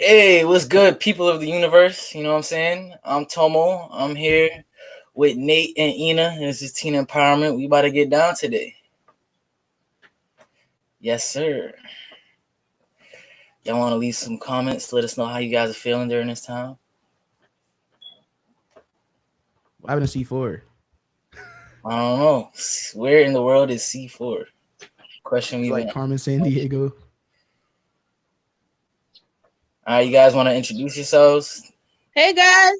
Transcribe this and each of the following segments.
Hey, what's good, people of the universe? You know what I'm saying? I'm Tomo. I'm here with Nate and Ina. This is Teen Empowerment. We about to get down today. Yes, sir. Y'all want to leave some comments? Let us know how you guys are feeling during this time. What happened to C4? I don't know. Where in the world is C4? Question It's we've like been. Carmen San Diego. All right, you guys want to introduce yourselves? Hey guys,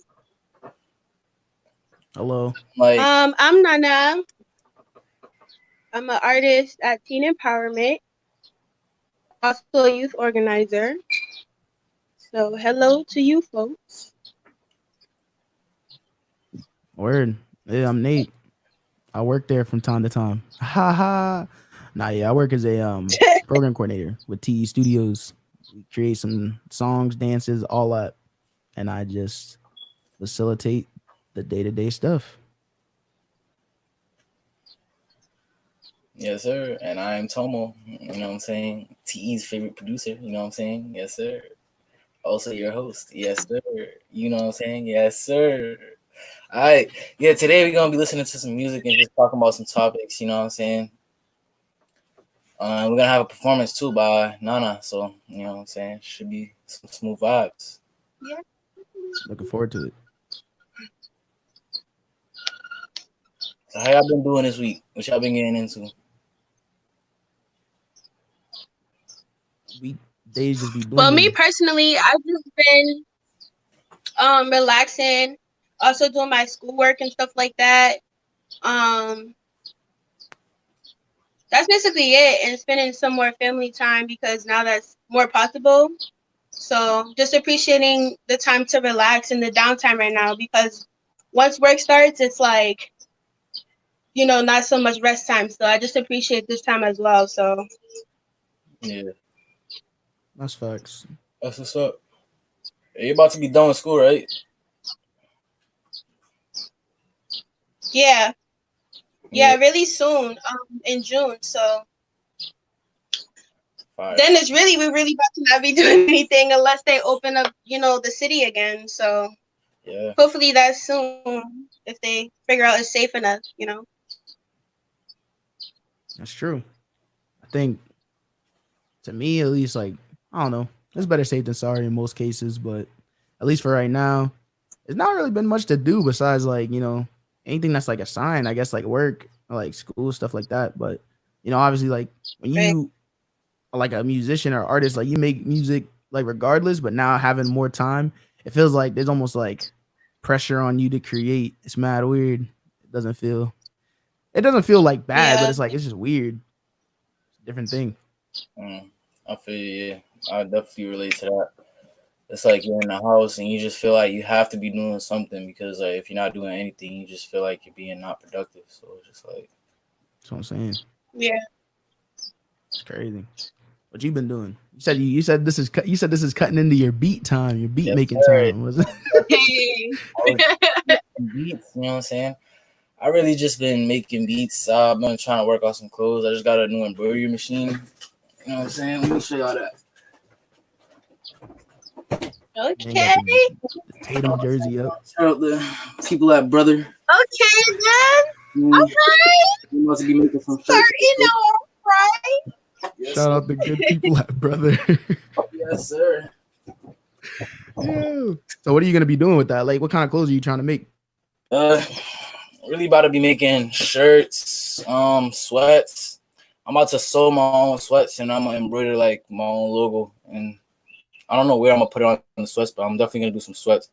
Hello. Like, I'm Nana. I'm an artist at Teen Empowerment, also a youth organizer. So hello to you folks. Word. Yeah, I'm Nate. I work there from time to time. Ha ha. Nah, yeah, I work as a program coordinator with TE Studios. We create some songs, dances, all that, and I just facilitate the day-to-day stuff. yes, sir. And I am Tomo. You know what I'm saying? TE's favorite producer. You know what I'm saying? Yes, sir. Also your host. Yes, sir. You know what I'm saying? Yes, sir. All right. Yeah, today we're gonna be listening to some music and just talking about some topics, you know what I'm saying? We're gonna have a performance too by Nana, so you know what I'm saying? Should be some smooth vibes. Yeah. Looking forward to it. So how y'all been doing this week? What y'all been getting into? We days just be Well, me blending. personally, I've just been relaxing, also doing my schoolwork and stuff like that. Um, that's basically it, and spending some more family time because now that's more possible. So just appreciating the time to relax and the downtime right now because once work starts, it's like not so much rest time. So I just appreciate this time as well. So Yeah, That's facts. that's what's up. You about to be done with school, right? yeah, Yeah, really soon, in June. So fire. then we're really about to not be doing anything unless they open up, the city again. So Yeah. hopefully that's soon if they figure out it's safe enough. That's true. I think to me at least, like, I don't know. It's better safe than sorry in most cases, but at least for right now, it's not really been much to do besides like, anything that's like a sign, I guess, like work, or like school, stuff like that. But obviously, like when Right. you are like a musician or artist, like you make music like regardless, but now having more time, it feels like there's almost like pressure on you to create. It's mad weird. It doesn't feel like bad, but Yeah. it's like it's just weird. It's a different thing. Mm, I feel you, yeah. I definitely relate to that. It's like you're in the house and you just feel like you have to be doing something because like if you're not doing anything, you just feel like you're being not productive. So it's just like That's what I'm saying. Yeah. It's crazy. What you been doing? You said this is cutting into your beat time, your beat yes, making sir. time. Was it? Hey. I was making beats, you know what I'm saying? I really just been making beats. I've been trying to work on some clothes. I just got a new embroidery machine. You know what I'm saying? Let me show y'all that. Man Okay. got the Tatum jersey up. Shout out the people at Brother. Okay then. Mm, All right. we about to be making some shirts. Starting off right. Yes, Shout sir. out the good people at Brother. Yes, sir. Yeah. So what are you gonna be doing with that? Like, what kind of clothes are you trying to make? Uh, really about to be making shirts, sweats. I'm about to sew my own sweats and I'm gonna embroider like my own logo. And I don't know where I'm gonna put it on the sweats, but I'm definitely gonna do some sweats.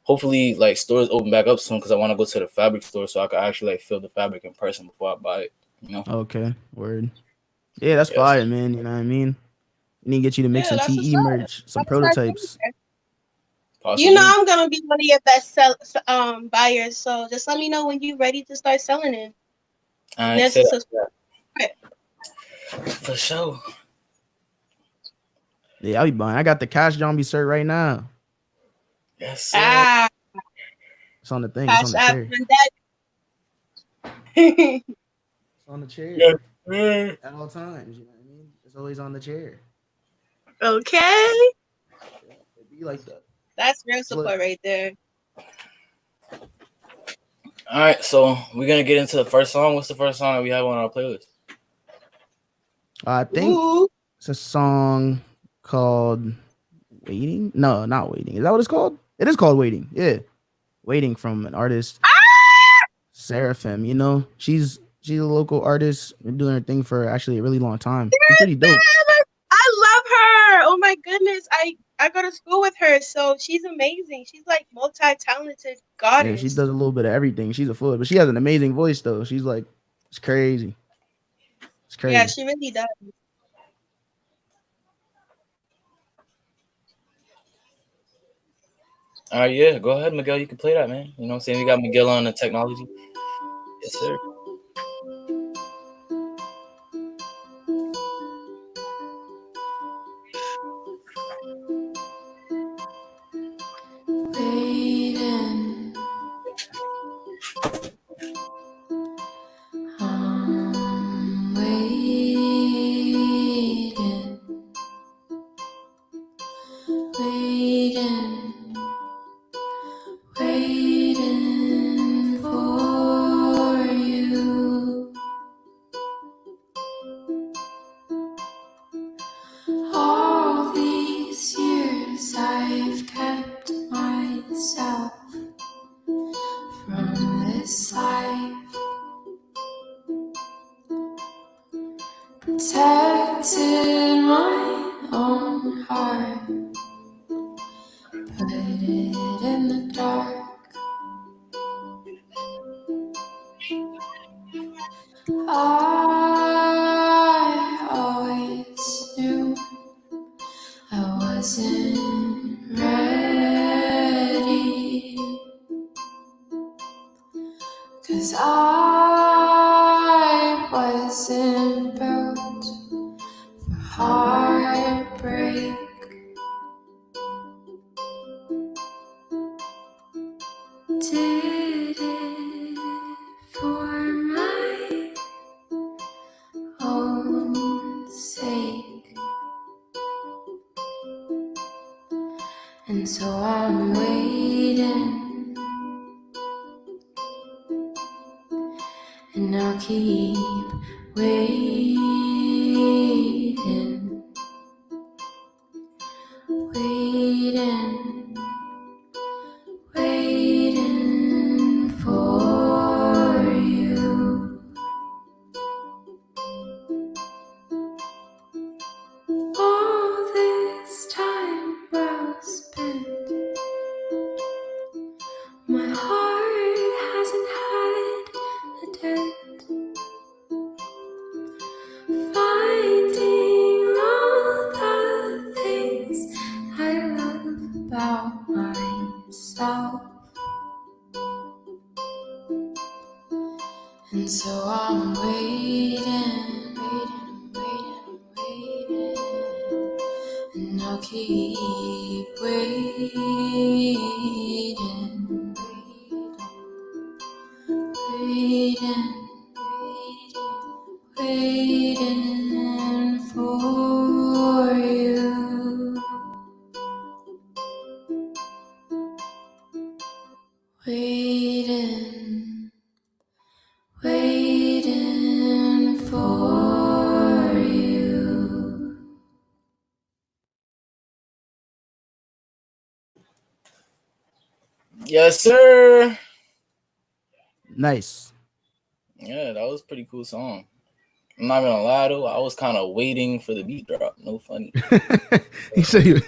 Hopefully, like stores open back up soon because I want to go to the fabric store so I can actually like feel the fabric in person before I buy it. You know? Okay, word. Yeah, that's Yes. fire, man. You know what I mean? We need to get you to make Yeah, some that's what's TE up. merch, some Gotta start prototypes. somewhere. Possibly. I'm gonna be one of your buyers. So just let me know when you're ready to start selling it. All And right, that's say a that. subscribe. For sure. Yeah, I'll be buying. I got the Cash Zombie shirt right now. Yes, sir. Ah, It's on the thing. It's on Cash the App chair. and that. It's on the chair Yes, sir. at all times. You know what I mean? It's always on the chair. Okay. Be like that. That's real It's lit. support right there. All right, so we're gonna get into the first song. What's the first song that we have on our playlist? I think Ooh. it's a song called Waiting. No, not Waiting. Is that what it's called? It is called Waiting. Yeah, Waiting from an artist, Seraphim. You know, she's a local artist. Been doing her thing for actually a really long time. She's pretty dope. I love her. Oh my goodness. I go to school with her, so she's amazing. She's like multi-talented Yeah, she goddess. does a little bit of everything. She's a fool, but she has an amazing voice though. She's like, it's crazy. It's crazy. Yeah, she really does. All right, yeah, go ahead, Miguel. You can play that, man. You know what I'm saying? We got Miguel on the technology. Yes, sir. Waiting. I'm waiting. Waiting. Waiting for you. All these years I've kept myself from this life, protected my own heart, put it in the dark. I always knew I wasn't ready, 'cause I wasn't built for heartbreak. Did it for my own sake, and so I'm waiting, and I'll keep waiting, waiting, waiting for you. All this time well spent, my heart hasn't had a dent, finding all the things I love about myself, and so I'm waiting, waiting, waiting, and I'll keep waiting, waiting, waiting for you. Waiting, waiting for you. Yes, sir. Nice. Yeah, that was a pretty cool song. I'm not gonna lie though, I was kind of waiting for the beat drop. No funny. You say you,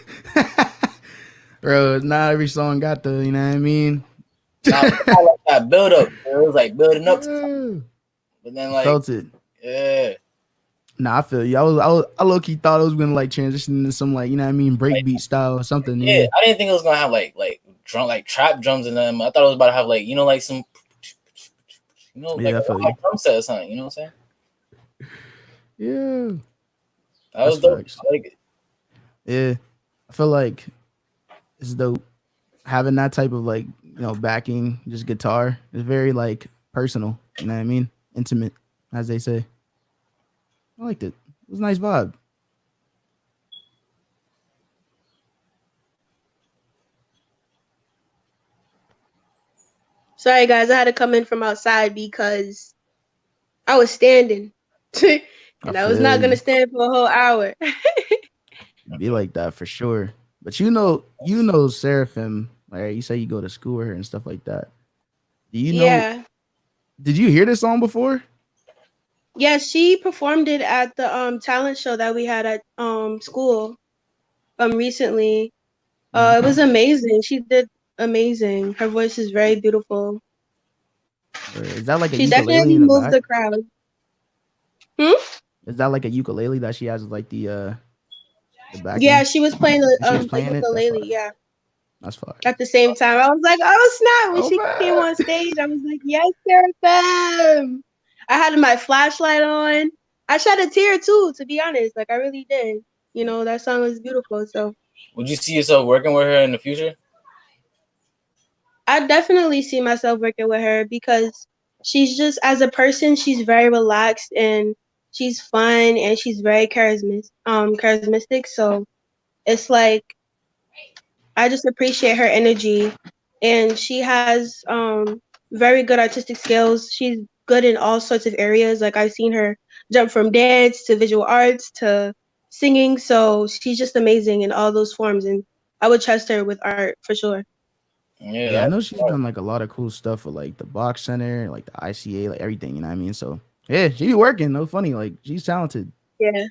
bro. Not every song got the, you know what I mean. Nah, I like that build up. It was like building up, Yeah. but then I like, felt it. yeah, Nah, I feel you. I low key thought it was gonna like transition into some like, you know what I mean, breakbeat style or something. yeah. Yeah. I didn't think it was gonna have like drum, like trap drums in them. I thought it was about to have like, you know, like some, you know, like Yeah, I a feel live you. drum set or something. You know what I'm saying? Yeah. That was That's dope. facts. I like it. Yeah. I feel like it's dope having that type of like, you know, backing, just guitar. It's very like personal. You know what I mean? Intimate, as they say. I liked it. It was a nice vibe. Sorry, guys, I had to come in from outside because I was standing, I and I was feel not gonna you. stand for a whole hour. Be like that for sure. But Seraphim, right? You say you go to school with her and stuff like that. Do you know? Yeah, Did you hear this song before? yeah. She performed it at the talent show that we had at school recently. It was amazing. She did amazing. Her voice is very beautiful. Or is that like a She ukulele definitely in the moved back? the crowd. Hmm? Is that like a ukulele that she has like the back Yeah, end? she was playing And she was a playing it. That's ukulele. fire. Yeah, That's fire. at the same time, I was like, "Oh snap!" When Oh she came man. on stage, I was like, "Yes, Seraphim!" I had my flashlight on. I shed a tear too, to be honest. Like I really did. You know, that song was beautiful. So Would you see yourself working with her in the future? I definitely see myself working with her because she's just as a person, she's very relaxed and she's fun and she's very charismatic. So it's like I just appreciate her energy, and she has very good artistic skills. She's good in all sorts of areas. Like I've seen her jump from dance to visual arts to singing. So she's just amazing in all those forms, and I would trust her with art for sure. Yeah, Yeah, I that's know she's done like a lot of cool stuff with like the box center, like the ICA, like everything. You know what I mean? So yeah, she be working. No funny. Like she's talented. Yeah,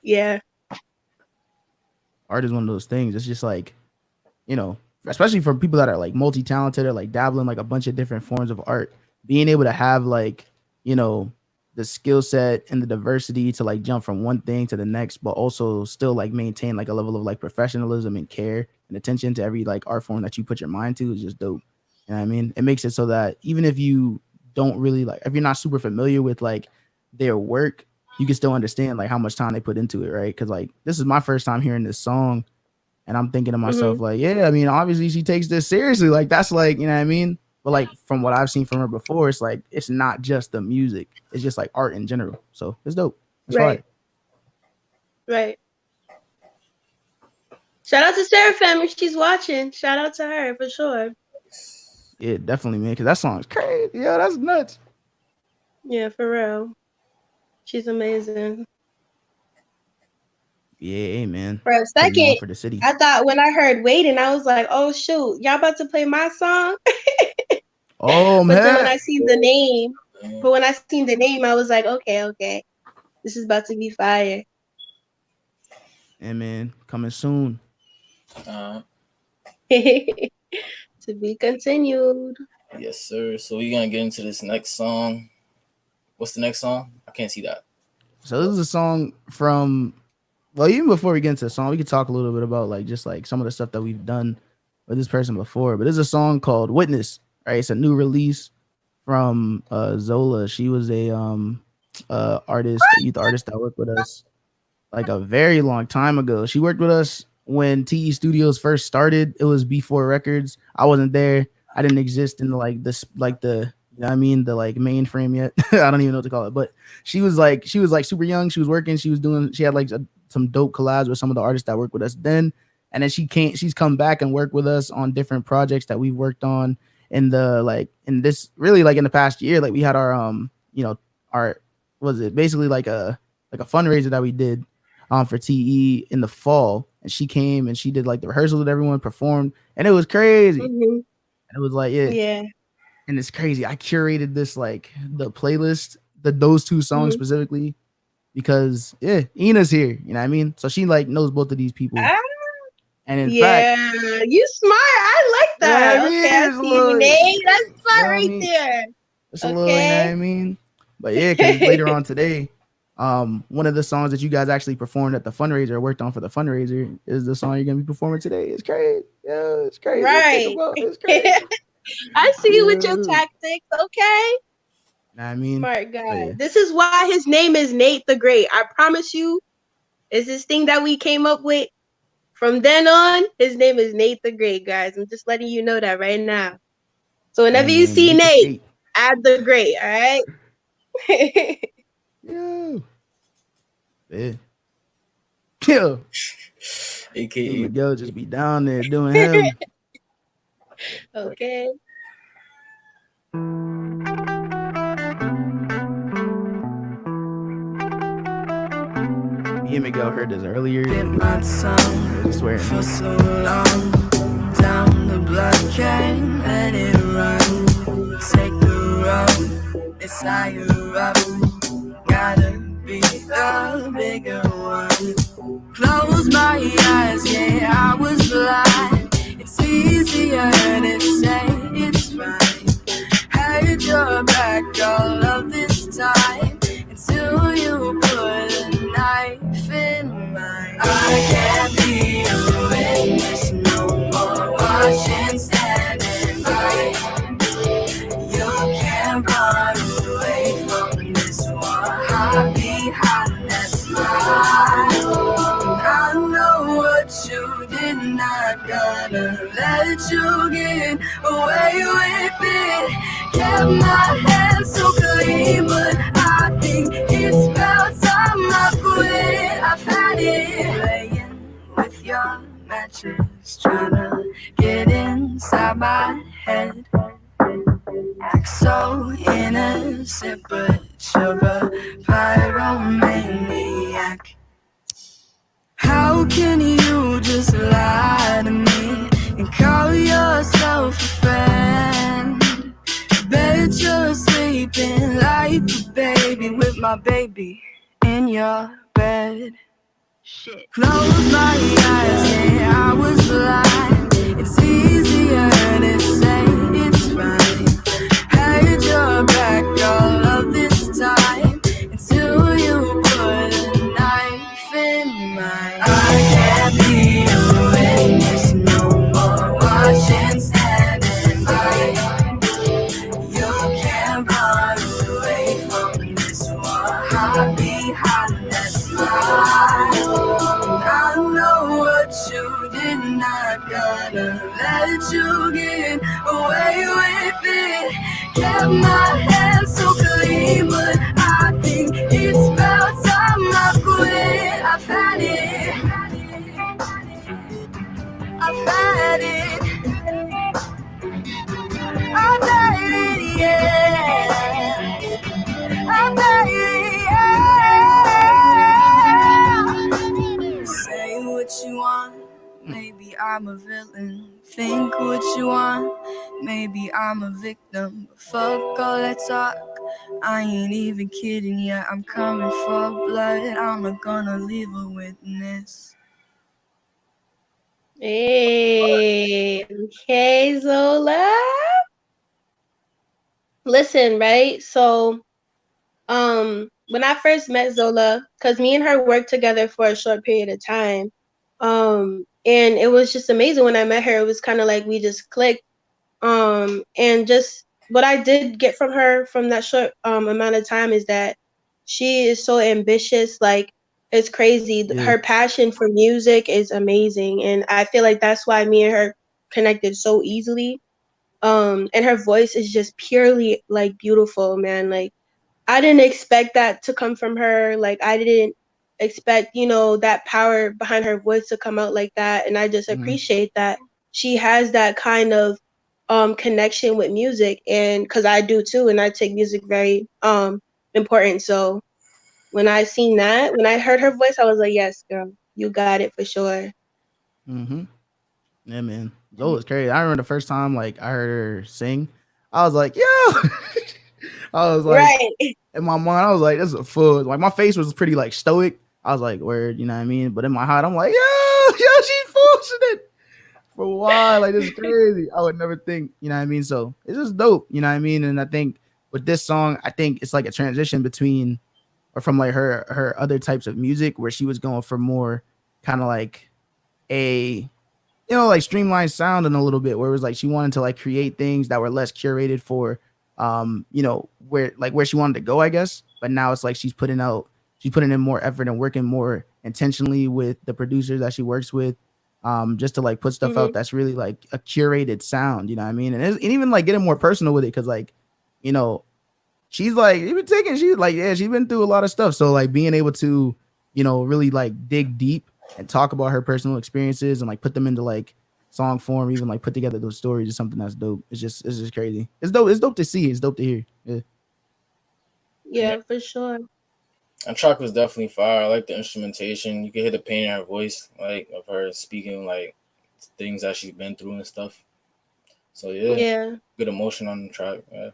yeah. Art is one of those things. It's just like, you know, especially for people that are like multi-talented or like dabbling like a bunch of different forms of art, being able to have like, you know, the skill set and the diversity to like jump from one thing to the next, but also still like maintain like a level of like professionalism and care and attention to every like art form that you put your mind to is just dope. You know what I mean? It makes it so that even if you don't really like, if you're not super familiar with like their work, you can still understand like how much time they put into it, right? Because like this is my first time hearing this song, and I'm thinking to Hmm. myself, like, yeah, I mean, obviously she takes this seriously. Like, that's like, you know what I mean? But like from what I've seen from her before, it's like it's not just the music; it's just like art in general. So it's dope. It's Right, fire. right. Shout out to Seraphim if she's watching. Shout out to her for sure. Yeah, definitely, man. Because that song's crazy. Yeah, that's nuts. Yeah, for real. She's amazing. Yeah, hey, man. For a Putting on second, for the city. I thought when I heard waiting, I was like, oh shoot, y'all about to play my song? Oh But then when man. I seen the name, man. but when I seen the name, I was like, okay, okay. This is about to be fire. And man, coming soon. Uh, To be continued. yes, sir. So we're gonna get into this next song. What's the next song? I can't see that. So this is a song from. Well, even before we get into the song, we could talk a little bit about like just like some of the stuff that we've done with this person before. But there's a song called "Witness." Right, it's a new release from Zola. She was a artist, a youth artist that worked with us like a very long time ago. She worked with us when TE Studios first started. It was B4 Records. I wasn't there. I didn't exist in the, like this like the you know what I mean, the like mainframe yet. I don't even know what to call it. But she was like super young. She was working. She had like some dope collabs with some of the artists that worked with us then. And then she's come back and worked with us on different projects that we've worked on in the like in this really like in the past year. Like we had our our was it basically like a fundraiser that we did for TE in the fall, and she came and she did like the rehearsal that everyone performed, and it was crazy. Hmm. And it was like, yeah, Yeah. and it's crazy. I curated this like the playlist, those two songs Hmm. specifically because yeah, Ina's here. You know what I mean? So she like knows both of these people, Ah, and in fact, yeah. You smart. I like you know what I that. mean? Okay, I It's a see you, little, Nate. That's you smart know what I right mean? there. It's a little, you know what Okay. I mean? But yeah, because later on today, one of the songs that you guys actually performed at the fundraiser, worked on for the fundraiser, is the song you're gonna be performing today. It's crazy. Yeah, it's crazy to think Right. about. It's crazy. I see you with your Yeah. tactics. Okay. Know what I mean? Smart But guy. yeah. This is why his name is Nate the Great. I promise you, it's this thing that we came up with. From then on, his name is Nate the Great, guys. I'm just letting you know that right now. So Yeah, whenever you man. see Nate the Nate, Skate. add the Great, all right? Yeah. Yeah. Yeah. AKA Miguel just be down there doing him. Okay. Me and Miguel heard this earlier. Bit my tongue I swear. for so long. Down the blood, can't let it run. Take the road, it's higher up. Gotta be the bigger one. Close my eyes, yeah, I was blind. It's easier to say it's fine. Had your back all of this time until you put a knife in mine. I can't be a witness no more, watching, standing by. You can't run away from this war. I'll be hiding that smile. I know what you did, not gonna let you get away with it. Kept my hands so clean, but I think it's about time I quit. I've had it playing with your mattress, tryna get inside my head. Act so innocent, but you're a pyromaniac. How can you just lie to me and call yourself a friend? Bet you're sleeping like a baby with my baby in your bed. Shit. Close my eyes, yeah, I was blind. It's easier to say it's fine. Had your back all of this time until you put a knife in mine. I can't be a witness no more, watching, standing by. You can't run away from this war. I'll be hiding that smile. I know what you did, not gonna let you get away with it. Kept my hands so clean, but I think it's about time I quit. I've had it. I've had it. I've had it, yeah. I've had it, yeah. Say what you want, maybe I'm a villain. Think what you want, maybe I'm a victim. But fuck all that talk, I ain't even kidding ya. I'm coming for blood, I'm not gonna leave a witness. Hey, okay, Zola. Listen, right? So, when I first met Zola, because me and her worked together for a short period of time, and it was just amazing when I met her. It was kind of like we just clicked, and just what I did get from her from that short amount of time is that she is so ambitious. Like, it's crazy. Yeah. Her passion for music is amazing, and I feel like that's why me and her connected so easily. And her voice is just purely like beautiful, man. Like, I didn't expect that to come from her. Like, I didn't expect, that power behind her voice to come out like that. And I just appreciate that she has that kind of connection with music, and because I do too, and I take music very important. So when I heard her voice, I was like, yes, girl, you got it for sure. Yeah, man. Zola was crazy. I remember the first time like I heard her sing, I was like, yo. I was like, Right. in my mind, I was like, this is a fool. Like, my face was pretty like stoic. I was like, word, you know what I mean? But in my heart, I'm like, yo, she's forcing it for a while. Like, this is crazy. I would never think, you know what I mean? So it's just dope, you know what I mean? And I think with this song, I think it's like a transition between or from like her other types of music where she was going for more kind of like a like streamlined sound in a little bit, where it was like she wanted to like create things that were less curated for where she wanted to go, I guess. But now it's like she's putting in more effort and working more intentionally with the producers that she works with, just to like put stuff out that's really like a curated sound, you know what I mean? And even like getting more personal with it, because like, she's like she's been through a lot of stuff. So like being able to, really like dig deep and talk about her personal experiences and like put them into like song form, even like put together those stories is something that's dope. It's just crazy. It's dope. It's dope to see. It's dope to hear. Yeah. Yeah, for sure. And track was definitely fire. I like the instrumentation. You could hear the pain in her voice, like of her speaking like things that she's been through and stuff. So yeah, Yeah. good emotion on the track. Yeah.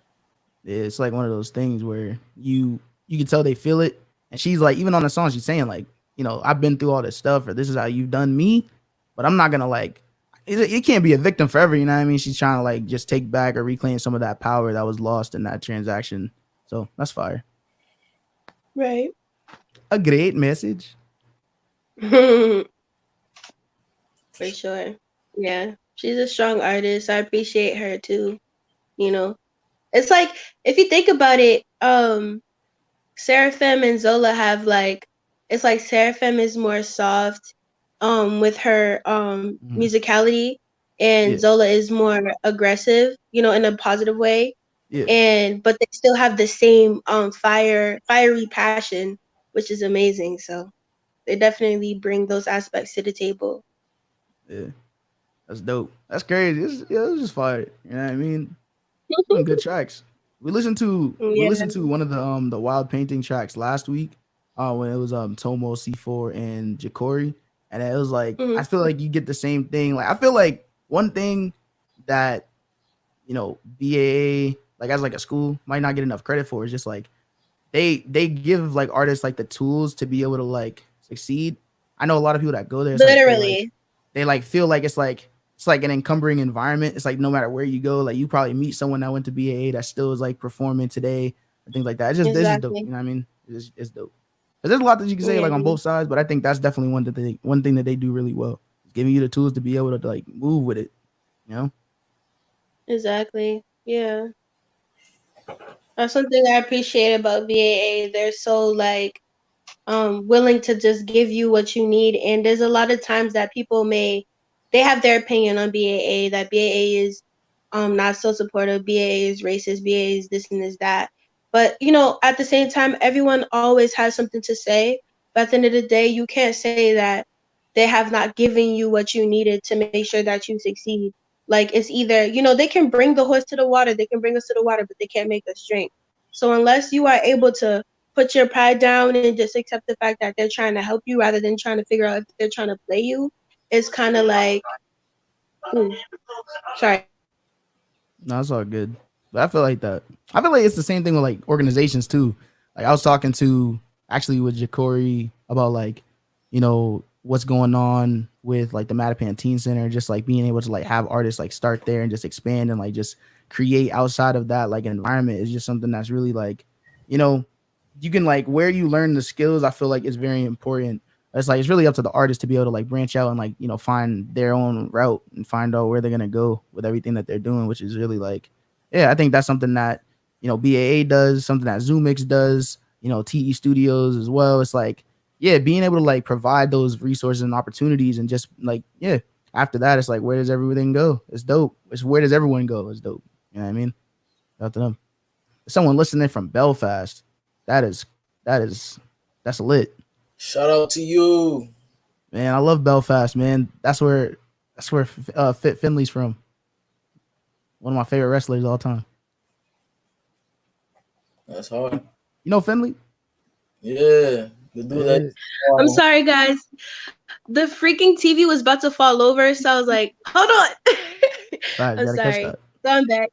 Yeah, it's like one of those things where you can tell they feel it, and she's like, even on the song, she's saying like, you know, I've been through all this stuff, or this is how you've done me, but I'm not gonna like, it can't be a victim forever. You know what I mean? She's trying to like just take back or reclaim some of that power that was lost in that transaction. So that's fire. Right. A great message. For sure. Yeah. She's a strong artist. I appreciate her too. You know, it's like if you think about it, Seraphim and Zola have like, it's like Seraphim is more soft with her musicality, and Yeah. Zola is more aggressive, you know, in a positive way. Yeah. But they still have the same fiery passion, which is amazing. So they definitely bring those aspects to the table. Yeah. That's dope. That's crazy. It's just fire. You know what I mean? Doing good tracks. We listened to Yeah. one of the Wild Painting tracks last week, when it was Tomo C4 and Jacori, and it was like I Mhm. feel like you get the same thing. Like I feel like one thing that, you know, BAA like as like a school might not get enough credit for is just like they give like artists like the tools to be able to like succeed. I know a lot of people that go there, it's like Literally. they like feel like it's like an encumbering environment. It's like no matter where you go, like you probably meet someone that went to BAA that still is like performing today and things like that. It's just this is dope. Exactly. You know what I mean? It's dope. 'Cause there's a lot that you can say Yeah. like on both sides, but I think that's definitely one thing that they do really well. Giving you the tools to be able to like move with it. You know? Exactly. Yeah. That's something I appreciate about VAA. They're so like willing to just give you what you need. And there's a lot of times that people they have their opinion on BAA, that BAA is not so supportive, BAA is racist, BAA is this and this that. But you know, at the same time, everyone always has something to say. But at the end of the day, you can't say that they have not given you what you needed to make sure that you succeed. Like it's either, you know, they can bring the horse to the water, they can bring us to the water, but they can't make us drink. So unless you are able to put your pride down and just accept the fact that they're trying to help you rather than trying to figure out if they're trying to play you, it's kind of like, ooh, sorry. No, it's all good. But I feel like that. I feel like it's the same thing with like organizations too. Like I was talking to actually with Jacori about like, you know, what's going on with like the Mattapan Teen Center, just like being able to like have artists like start there and just expand and like just create outside of that like environment is just something that's really like, you know, you can like where you learn the skills, I feel like is very important. It's like it's really up to the artist to be able to like branch out and like, you know, find their own route and find out where they're gonna go with everything that they're doing, which is really like, yeah, I think that's something that, you know, BAA does, something that Zoomix does, you know, TE Studios as well. It's like, yeah, being able to like provide those resources and opportunities and just like, yeah, after that, it's like, where does everything go? It's dope. It's where does everyone go? It's dope. You know what I mean? Out to them. Someone listening from Belfast, that is that's lit. Shout out to you. Man, I love Belfast, man. That's where Fit Finley's from. One of my favorite wrestlers of all time. That's hard. You know Finley? Yeah. The dude that I'm sorry, guys. The freaking TV was about to fall over, so I was like, hold on. Right, you I'm gotta catch sorry. that. So I'm back.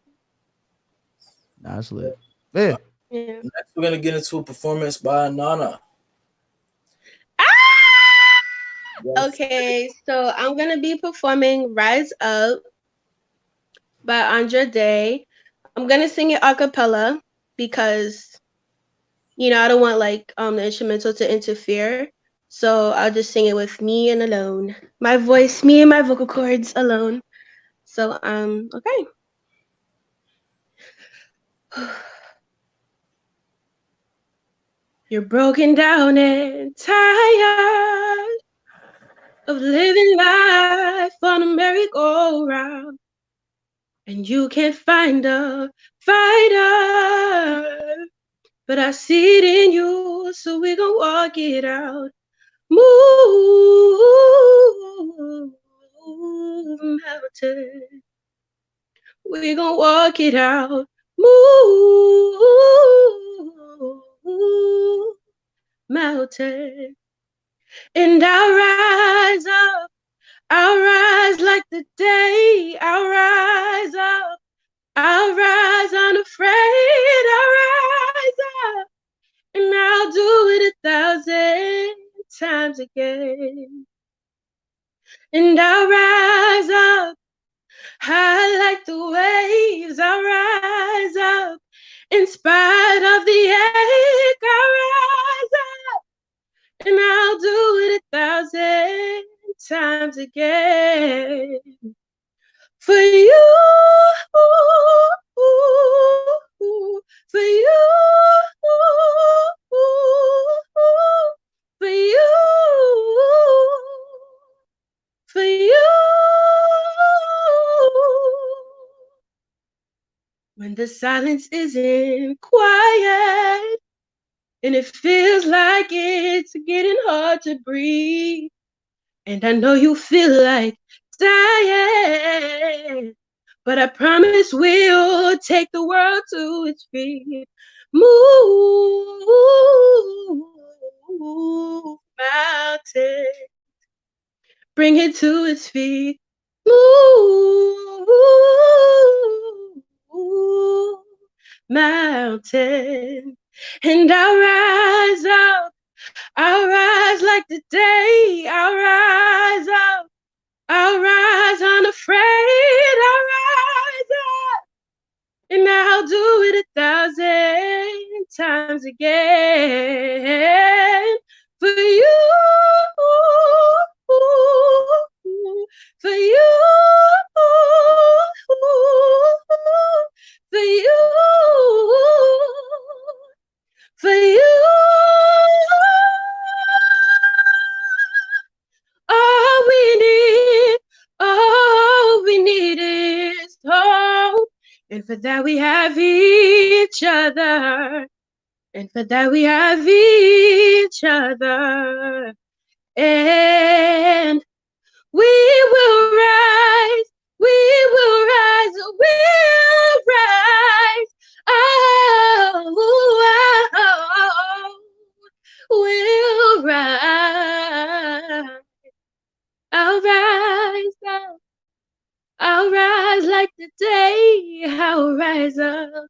Nah, that's lit. Yeah. Yeah. Next, we're gonna get into a performance by Nana. Ah! Yes. Okay, so I'm gonna be performing "Rise Up" by Andra Day. I'm gonna sing it a cappella because, you know, I don't want like the instrumental to interfere. So I'll just sing it with me and alone. My voice, me and my vocal cords alone. So okay. You're broken down and tired of living life on a merry-go-round, and you can't find a fighter, but I see it in you, so we gon' walk it out. Move mountain. We gon' walk it out. Move mountain. And I'll rise up. I'll rise like the day. I'll rise up. I'll rise unafraid. I'll rise up. And I'll do it 1,000 times again. And I'll rise up. High like the waves, I'll rise up. In spite of the ache, I'll rise up. And I'll do it 1,000 times again. For you, for you, for you, for you. When the silence isn't quiet and it feels like it's getting hard to breathe, and I know you feel like dying, but I promise we'll take the world to its feet. Move mountain, bring it to its feet. Move mountain, and I'll rise up. I'll rise like the day. I'll rise up. I'll rise unafraid. I'll rise up. And I'll do it 1,000 times again. For you. For you. For you. For you. All we need is hope. And for that we have each other. And for that we have each other. And we will rise. We will rise. We'll rise. We'll rise. I'll rise up. I'll rise like the day. I'll rise up.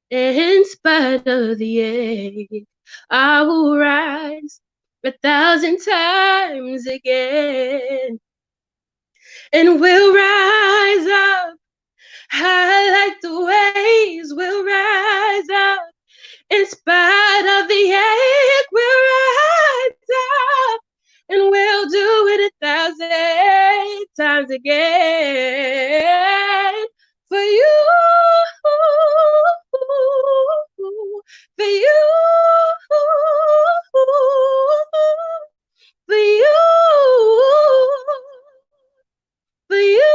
In spite of the ache, I will rise 1,000 times again. And we'll rise up. High like the waves. We'll rise up. In spite of the ache, we'll rise up. And we'll do it 1,000 times again. For you, for you, for you, for you.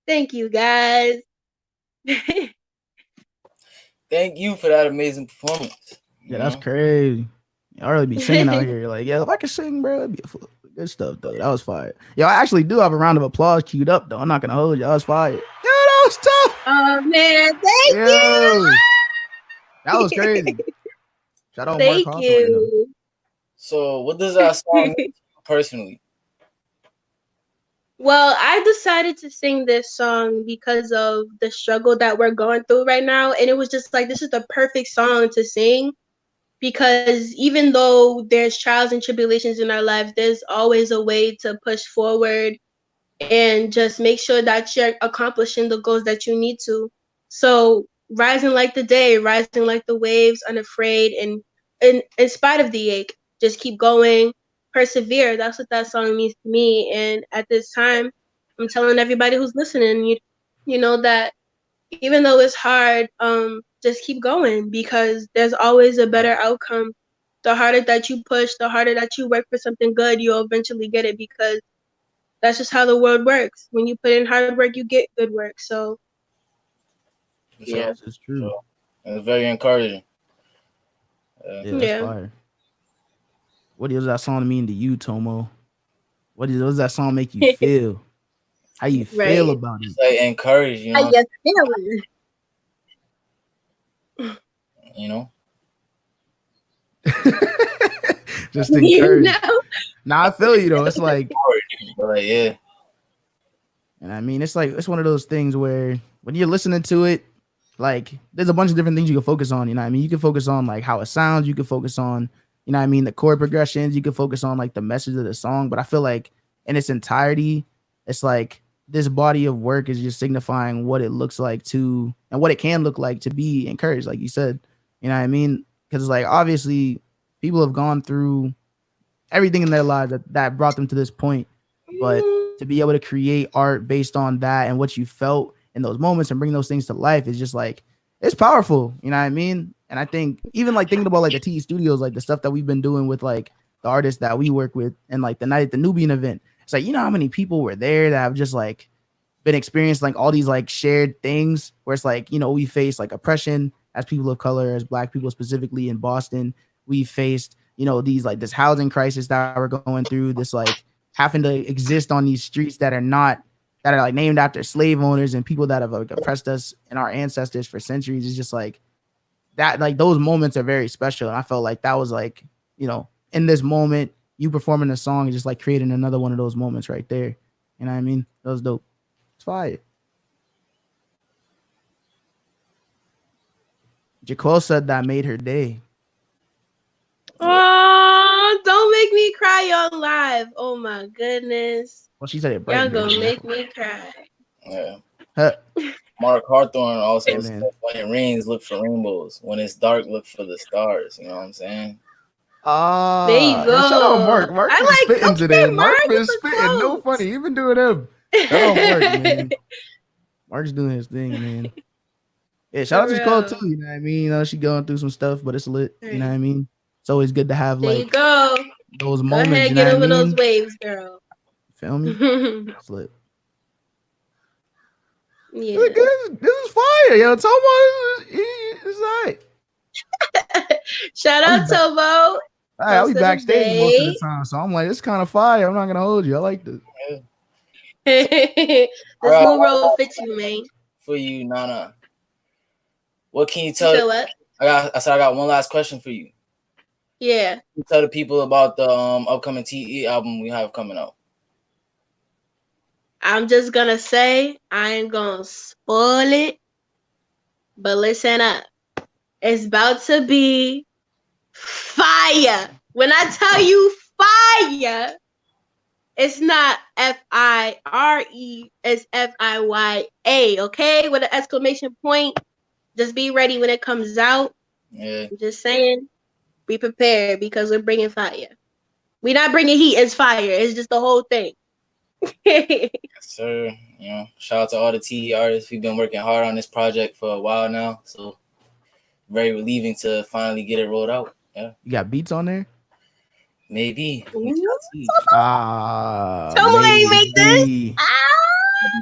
Thank you, guys. Thank you for that amazing performance. Yeah, that's crazy. I really be singing out here. Like, yeah, if I could sing, bro, it'd be good stuff, though. That was fire. Yo, I actually do have a round of applause queued up, though. I'm not going to hold you. That was fire. Yo, that was tough. Oh, man. Thank you. That was crazy. Shout out Thank Mark you. So, what does that song mean to you personally? Well, I decided to sing this song because of the struggle that we're going through right now. And it was just like, this is the perfect song to sing because even though there's trials and tribulations in our lives, there's always a way to push forward and just make sure that you're accomplishing the goals that you need to. So rising like the day, rising like the waves, unafraid, and in spite of the ache, just keep going, persevere. That's what that song means to me. And at this time, I'm telling everybody who's listening, you know that even though it's hard, just keep going because there's always a better outcome. The harder that you push, the harder that you work for something good, you'll eventually get it because that's just how the world works. When you put in hard work, you get good work. So, yeah, it's true. And it's very encouraging. Yeah, that's fire. What does that song mean to you, Tomo? What does that song make you feel? How you feel Right. about it? It's like encourage, you How know, you feeling? you know. Just You encourage. know? Nah, I feel you though. It's like, But yeah, and I mean, it's like it's one of those things where when you're listening to it, like there's a bunch of different things you can focus on. You know what I mean? You can focus on like how it sounds. You can focus on, you know what I mean, the chord progressions. You can focus on like the message of the song. But I feel like in its entirety, it's like this body of work is just signifying what it looks like to and what it can look like to be encouraged, like you said. You know what I mean? Because like obviously people have gone through everything in their lives that brought them to this point. But to be able to create art based on that and what you felt in those moments and bring those things to life is just like it's powerful. You know what I mean? And I think even like thinking about like the TE Studios, like the stuff that we've been doing with like the artists that we work with, and like the night at the Nubian event, it's like you know how many people were there that have just like been experienced like all these like shared things where it's like, you know, we face like oppression as people of color, as Black people specifically in Boston. We faced, you know, these like this housing crisis that we're going through, this like having to exist on these streets that are not that are like named after slave owners and people that have like oppressed us and our ancestors for centuries. Is just like that, like those moments are very special. And I felt like that was like, you know, in this moment, you performing a song is just like creating another one of those moments right there. You know what I mean? That was dope. It's fire. Jaquel said that made her day. Oh, don't make me cry on live. Oh my goodness. Well, she said it Y'all brightened her gonna day. make me cry. yeah. Huh. Mark Hawthorne also Yeah, said, man. when it rains, look for rainbows. When it's dark, look for the stars. You know what I'm saying? There you Yeah, shout out go. Mark. Mark I been like spitting okay, today. Mark Mark been with the spitting. No quotes. funny. Even doing him. Shout out Mark, man. Mark's doing his thing, man. Yeah, shout out For to Jaquel real. too. You know what I mean? You know, she going through some stuff, but it's lit. You know what Right. I mean? It's always good to have There you like go. those Go moments. ahead, You know get what I over those mean? waves, girl. Feel me? Yeah. It's lit. This is fire, yo. Tomo, it's all right. Shout I'll be out back. Tomo. I'll be Host of the backstage most of the day. time, so I'm like, it's kind of fire. I'm not gonna hold you. I like this. This Alright, new role fits you, man. For you, Nana. What can you You tell? said what? I said I got one last question for you. Yeah. You tell the people about the upcoming TE album we have coming out. I'm just gonna say I ain't gonna spoil it, but listen up. It's about to be fire. When I tell you fire, it's not FIRE, it's FIYA, okay? With an exclamation point. Just be ready when it comes out. Yeah. I'm just saying, be prepared because we're bringing fire. We're not bringing heat, it's fire. It's just the whole thing. Yes, sir. You know, shout out to all the TE artists. We've been working hard on this project for a while now, so very relieving to finally get it rolled out. Yeah, You got beats on there? maybe. Ooh. Ah, Tomo ain't make this.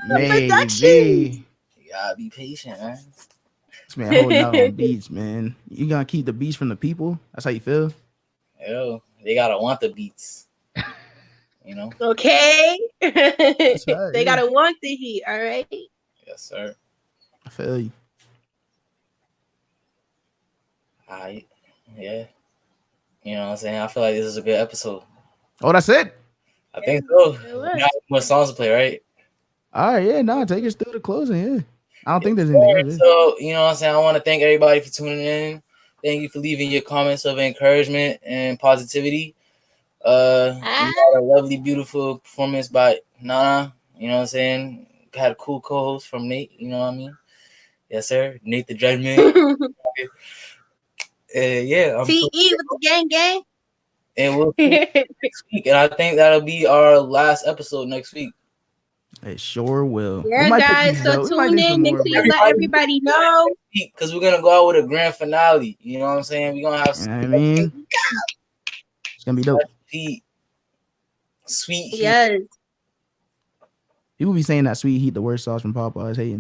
maybe. Production. You gotta be patient, man. This man holding out on beats, man. You gonna keep the beats from the people? That's how you feel? Yo, they gotta want the beats. You know? Okay. right, They gotta want the heat, all right? Yes, sir. I feel you. Alright. Yeah. You know what I'm saying? I feel like this is a good episode. Oh, that's it? I think so. It We was. have more songs to play, right? All right, yeah, no, take us through the closing, yeah. I don't think there's anything else. Yeah. So, you know what I'm saying? I want to thank everybody for tuning in. Thank you for leaving your comments of encouragement and positivity. We had a lovely, beautiful performance by Nana. You know what I'm saying? Had a cool co-host from Nate. You know what I mean? Yes, sir. Nate the Judgment. Yeah. TE with the gang gang. And we'll see you next week. And I think that'll be our last episode next week. It sure will. Yeah, guys. So tune in. Make sure you let everybody know. Because we're gonna go out with a grand finale. You know what I'm saying? We're gonna have You know what I mean? It's gonna be dope. heat. Sweet heat. Yes. People be saying that sweet heat, the worst sauce from Popeyes, hating.